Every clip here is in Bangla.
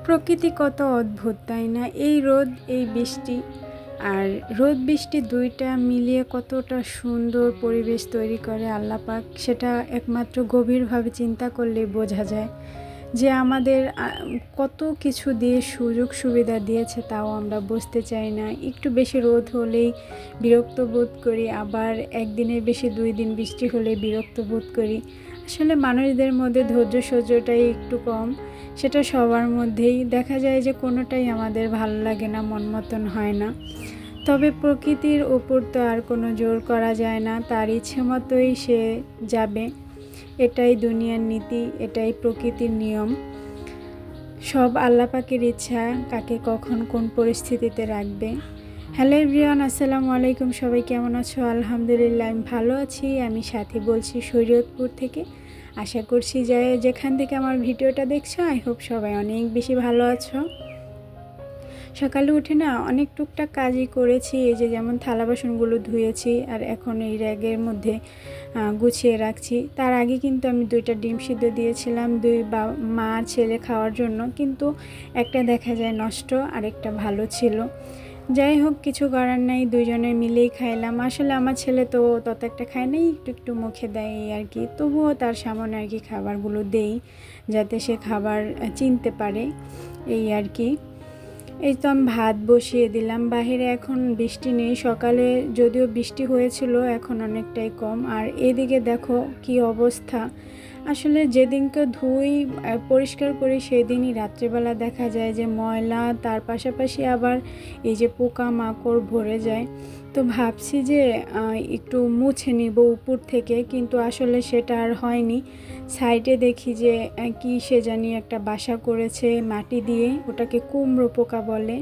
প্রকৃতি কত অদ্ভুত, তাই না? এই রোদ, এই বৃষ্টি, আর রোদ বৃষ্টি দুইটা মিলিয়ে কতটা সুন্দর পরিবেশ তৈরি করে আল্লাহ পাক, সেটা একমাত্র গভীরভাবে চিন্তা করলেই বোঝা যায় যে আমাদের কত কিছু দিয়ে সুযোগ সুবিধা দিয়েছে, তাও আমরা বুঝতে চাই না। একটু বেশি রোদ হলেই বিরক্ত বোধ করি, আবার একদিনের বেশি 2 দিন বৃষ্টি হলে বিরক্ত বোধ করি। আসলে মানুষদের মধ্যে ধৈর্য সহ্যটাই একটু কম, সেটা সবার মধ্যেই দেখা যায় যে কোনোটাই আমাদের ভালো লাগে না, মন মতন হয় না। তবে প্রকৃতির ওপর তো আর কোনো জোর করা যায় না, তার ইচ্ছে মতোই সে যাবে। এটাই দুনিয়ার নীতি, এটাই প্রকৃতির নিয়ম। সব আল্লাহ পাকের ইচ্ছা কাকে কখন কোন পরিস্থিতিতে রাখবে। হ্যালো এভরিওয়ান, আসসালামু আলাইকুম। সবাই কেমন আছো? আলহামদুলিল্লাহ আমি ভালো আছি। আমি সাথী বলছি শরীয়তপুর থেকে। আশা করছি যে যেখান থেকে আমার ভিডিওটা দেখছো, আই হোপ সবাই অনেক বেশি ভালো আছো। সকালে উঠে না অনেক টুকটাক কাজই করেছি, এই যে যেমন থালা বাসনগুলো ধুয়েছি আর এখন এই র্যাগের মধ্যে গুছিয়ে রাখছি। তার আগে কিন্তু আমি 2টা ডিম সিদ্ধ দিয়েছিলাম মা ছেলে খাওয়ার জন্য, কিন্তু একটা দেখা যায় নষ্ট আর একটা ভালো ছিল। যাই হোক, কিছু করার নাই, দুজনে মিলেই খাইলাম। আসলে আমার ছেলে তো তত একটা খায় নাই, একটু একটু মুখে দেয় এই আর কি। তবুও তার সামনে আর কি খাবারগুলো দেই, যাতে সে খাবার চিনতে পারে এই আর কি। এই তো আমি ভাত বসিয়ে দিলাম। বাহিরে এখন বৃষ্টি নেই, সকালে যদিও বৃষ্টি হয়েছিল, এখন অনেকটাই কম। আর এদিকে দেখো কি অবস্থা। আসলে যেদিনকে ধুই পরিষ্কার করি সেদিনই রাত্রেবেলা দেখা যায় যে ময়লা, তার পাশাপাশি আবার এই যে পোকা মাকড় ভরে যায়। তো ভাবছি যে একটু মুছে নিব উপর থেকে, কিন্তু আসলে সেটা আর হয়নি। সাইডে দেখি যে কি সে জানি একটা বাসা করেছে মাটি দিয়ে, ওটাকে কুমড়ো পোকা বলে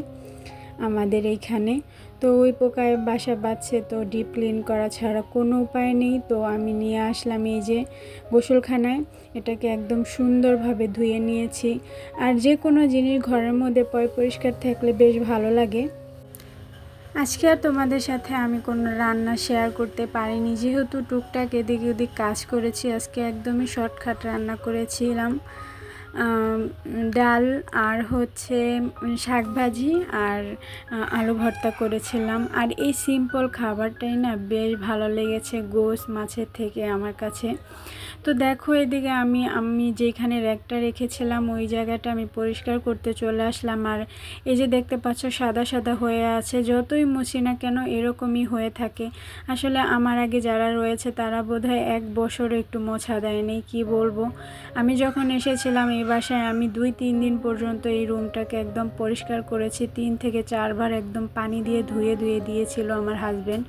আমাদের এইখানে। তো ওই পোকায় বাসা বাঁধছে, তো ডিপ ক্লিন করা ছাড়া কোনো উপায় নেই। তো আমি নিয়ে আসলাম এই যে গোসলখানায়, এটাকে একদম সুন্দরভাবে ধুয়ে নিয়েছি। আর যে কোনো জিনিস ঘরের মধ্যে পরিষ্কার থাকলে বেশ ভালো লাগে। আজকে আর তোমাদের সাথে আমি কোনো রান্না শেয়ার করতে পারিনি, যেহেতু টুকটাক এদিক ওদিক কাজ করেছি। আজকে একদমই শর্টকাট রান্না করেছিলাম, ডাল আর হচ্ছে শাক ভাজি আর আলু ভর্তা করেছিলাম। আর এই সিম্পল খাবারটাই না বেশ ভালো লেগেছে গোশ মাছের থেকে আমার কাছে। তো দেখো এদিকে আমি যেখানে র্যাকটা রেখেছিলাম ওই জায়গাটা আমি পরিষ্কার করতে চলে আসলাম। আর এই যে দেখতে পাচ্ছ সাদা সাদা হয়ে আছে, যতই মুছি না কেন এরকমই হয়ে থাকে। আসলে আমার আগে যারা রয়েছে তারা বোধহয় 1 বছর একটু মোছা দেয়নি, কি বলবো। আমি যখন এসেছিলাম এই বাসায়, আমি 2-3 দিন পর্যন্ত এই রুমটাকে একদম পরিষ্কার করেছি। 3 থেকে 4 বার একদম পানি দিয়ে ধুয়ে দিয়েছিল আমার হাজবেন্ড,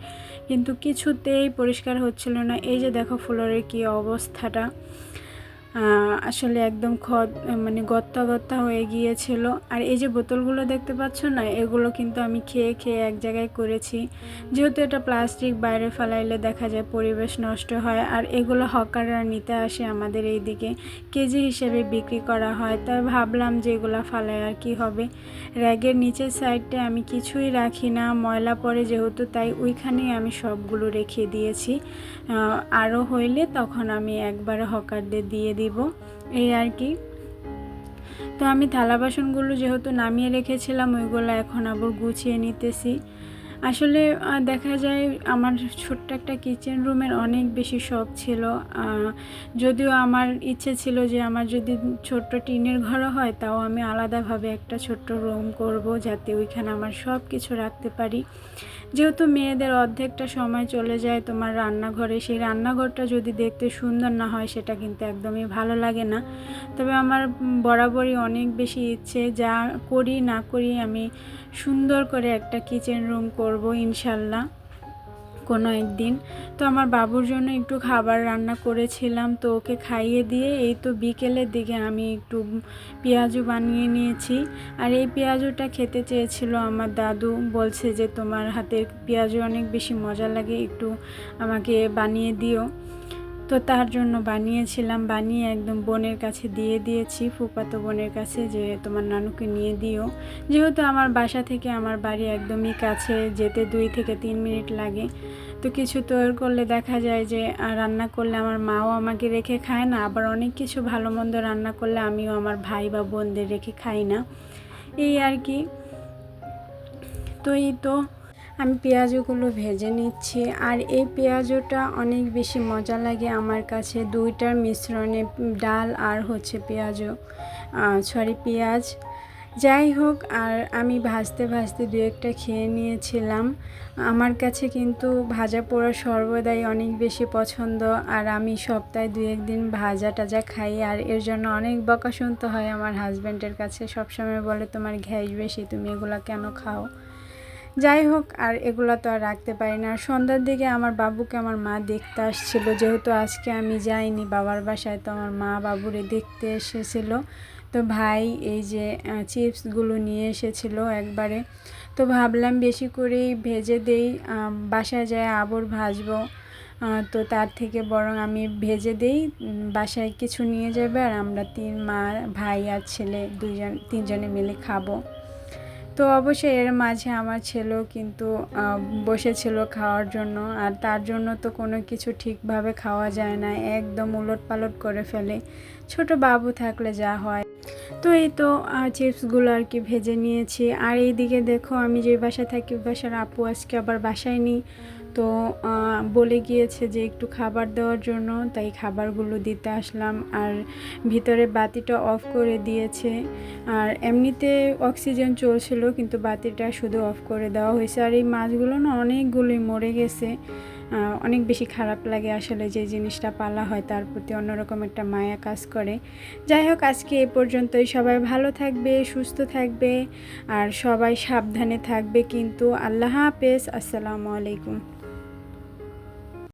কিন্তু কিছুতেই পরিষ্কার হচ্ছিল না। এই যে দেখো ফ্লোরের কি অবস্থাটা, আসলে একদম মানে গত্তা হয়ে গিয়েছিল। আর এই যে বোতলগুলো দেখতে পাচ্ছ না, এগুলো কিন্তু আমি খেয়ে এক জায়গায় করেছি, যেহেতু এটা প্লাস্টিক, বাইরে ফেলাইলে দেখা যায় পরিবেশ নষ্ট হয়। আর এগুলো হকাররা নিতে আসে আমাদের এই দিকে, কেজি হিসেবে বিক্রি করা হয়। তাই ভাবলাম যে এগুলো ফালাই আর কি হবে। র্যাগের নিচের সাইডটা আমি কিছুই রাখি না, ময়লা পড়ে যেহেতু, তাই ওইখানেই আমি সবগুলো রেখে দিয়েছি। আরও হইলে তখন আমি একবারে হকারদের দিয়ে দিব এই আর কি। তো আমি থালা বাসনগুলো যেহেতু নামিয়ে রেখেছিলাম, ওইগুলো এখন আবার গুছিয়ে নিতেছি। আসলে দেখা যায় আমার ছোট্ট একটা কিচেন রুমের অনেক বেশি শখ ছিল। যদিও আমার ইচ্ছে ছিল যে আমার যদি ছোট্ট টিনের ঘরও হয়, তাও আমি আলাদাভাবে একটা ছোট্ট রুম করব, যাতে ওইখানে আমার সব কিছু রাখতে পারি। যেহেতু মেয়েদের অর্ধেকটা সময় চলে যায় তোমার রান্নাঘরে, সেই রান্নাঘরটা যদি দেখতে সুন্দর না হয় সেটা কিন্তু একদমই ভালো লাগে না। তবে আমার বরাবরই অনেক বেশি ইচ্ছে, যা করি না করি আমি সুন্দর করে একটা কিচেন রুম করব ইনশাল্লাহ কোনো একদিন। তো আমার বাবুর জন্য একটু খাবার রান্না করেছিলাম, তো ওকে খাইয়ে দিয়ে এই তো বিকেলের দিকে আমি একটু পেঁয়াজু বানিয়ে নিয়েছি। আর এই পেঁয়াজুটা খেতে চেয়েছিল আমার দাদু, বলছে যে তোমার হাতের পেঁয়াজু অনেক বেশি মজা লাগে, একটু আমাকে বানিয়ে দিও। তো তার জন্য বানিয়েছিলাম, বানিয়ে একদম বোনের কাছে দিয়ে দিয়েছি, ফুফাতো বোনের কাছে, যে তোমার নানুকে নিয়ে দিও। যেহেতু আমার বাসা থেকে আমার বাড়ি একদমই কাছে, যেতে 2 থেকে 3 মিনিট লাগে। তো কিছু তৈরি করলে দেখা যায় যে রান্না করলে আমার মাও আমাকে রেখে খায় না, আবার অনেক কিছু ভালো মন্দ রান্না করলে আমিও আমার ভাই বা বোনদের রেখে খাই না, এই আর কি। তো এই তো আমি পেঁয়াজগুলো ভেজে নিচ্ছি, আর এই পেঁয়াজটা অনেক বেশি মজা লাগে আমার কাছে, দুইটার মিশ্রণে, ডাল আর হচ্ছে পেঁয়াজ। যাই হোক, আর আমি ভাজতে ভাজতে দু একটা খেয়ে নিয়েছিলাম। আমার কাছে কিন্তু ভাজা পোড়া সর্বদাই অনেক বেশি পছন্দ, আর আমি সপ্তাহে 2-1 দিন ভাজা টাজা খাই, আর এর জন্য অনেক বকা শুনতে হয় আমার হাজব্যান্ডের কাছে। সবসময় বলে তোমার গ্যাস বেশি, তুমি এগুলা কেন খাও। যাই হোক, আর এগুলো তো আর রাখতে পারি না। সন্ধ্যার দিকে আমার বাবুকে আমার মা দেখতে আসছিল, যেহেতু আজকে আমি যাইনি বাবার বাসায়, তো আমার মা বাবুরে দেখতে এসেছিল। তো ভাই এই যে চিপসগুলো নিয়ে এসেছিল একবারে, তো ভাবলাম বেশি করেই ভেজে দেই, বাসায় যায় আবার ভাজবো, তো তার থেকে বরং আমি ভেজে দেই, বাসায় কিছু নিয়ে যাবে, আর আমরা মা ভাই আর ছেলে 3জনে মিলে খাবো। তো অবশ্যই এর মাঝে আমার ছেলেও কিন্তু বসেছিল খাওয়ার জন্য, আর তার জন্য তো কোনো কিছু ঠিকভাবে খাওয়া যায় না, একদম উলটপালট করে ফেলে, ছোট বাবু থাকলে যা হয়। তো এই তো চিপসগুলো আর কি ভেজে নিয়েছি। আর এইদিকে দেখো, আমি যে বাসায় থাকি বাসার আপু আজকে আবার বাসায় নেই, তো বলে গিয়েছে যে একটু খাবার দেওয়ার জন্য, তাই খাবারগুলো দিতে আসলাম। আর ভিতরে বাতিটা অফ করে দিয়েছে, আর এমনিতে অক্সিজেন চলছিল, কিন্তু বাতিটা শুধু অফ করে দেওয়া হয়েছে। আর এই মাছগুলো না অনেকগুলোই মরে গেছে, অনেক বেশি খারাপ লাগে আসলে, যে জিনিসটা পালা হয় তার প্রতি অন্যরকম একটা মায়া কাজ করে। যাই হোক, আজকে এ পর্যন্তই। সবাই ভালো থাকবে, সুস্থ থাকবে, আর সবাই সাবধানে থাকবে কিন্তু। আল্লাহ হাফেজ, আসসালামু আলাইকুম।